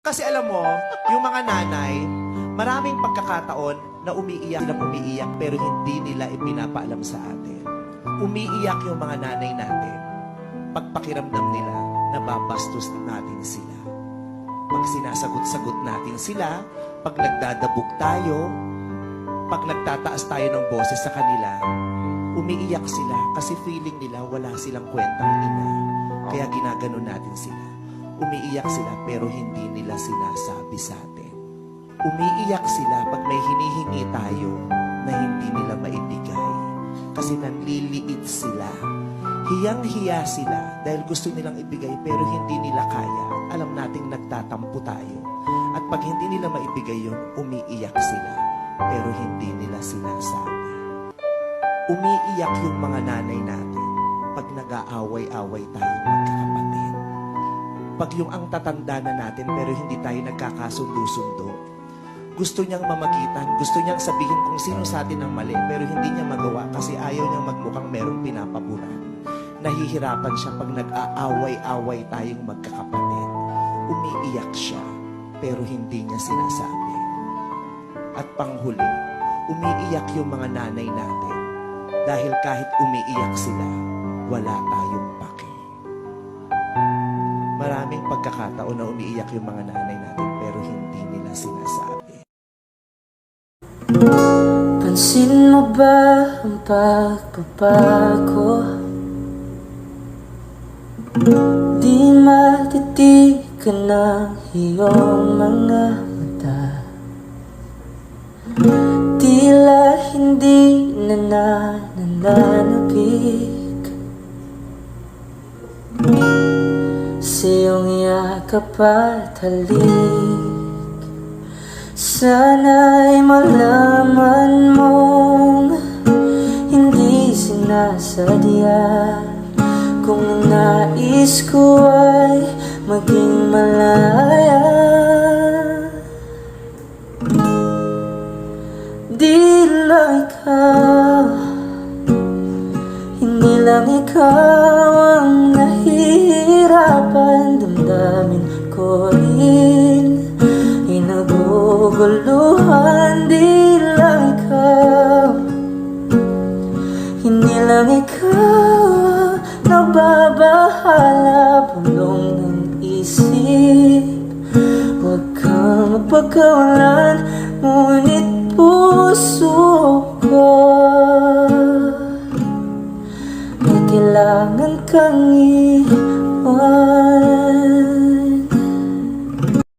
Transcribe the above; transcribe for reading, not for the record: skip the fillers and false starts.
Kasi alam mo, yung mga nanay, maraming pagkakataon na umiiyak pero hindi nila ipinapaalam sa atin. Umiiyak yung mga nanay natin pagpakiramdam nila na babastos natin sila. Pag sinasagot-sagot natin sila, pag nagdadabog tayo, pag nagtataas tayo ng boses sa kanila, umiiyak sila kasi feeling nila wala silang kwentang ina. Kaya ginaganon natin sila. Umiiyak sila pero hindi nila sinasabi sa atin. Umiiyak sila pag may hinihingi tayo na hindi nila maibigay. Kasi nanliliit sila. Hiyang-hiya sila dahil gusto nilang ibigay pero hindi nila kaya. Alam nating nagtatampo tayo. At pag hindi nila maibigay yun, umiiyak sila pero hindi nila sinasabi. Umiiyak yung mga nanay natin pag nag-aaway-away tayo magkakapatid. Pag yung ang tatanda na natin pero hindi tayo nagkakasundo-sundo, gusto niyang mamagitan, gusto niyang sabihin kung sino sa atin ang mali, pero hindi niya magawa kasi ayaw niyang magmukhang merong pinapaburan. Nahihirapan siya pag nag-aaway-away tayong magkakapatid. Umiiyak siya, pero hindi niya sinasabi. At panghuli, umiiyak yung mga nanay natin dahil kahit umiiyak sila, wala tayong pake. Maraming pagkakataon na umiiyak yung mga nanay natin pero hindi nila sinasabi. Pansin mo ba ang pagbabago? Di matitigan ng iyong mga mata. Tila hindi na nananabik sa iyong yakap at halik. Sana'y malaman mong hindi sinasadya. Kung ang nais ko ay maging malaya, di lang ikaw, hindi lang ikaw ang nahihirapan. Damdamin ko rin naguguluhan, di lang ikaw, hindi lang ikaw nababahala, bulong ng isip. Huwag kang magpagkawalan, ngunit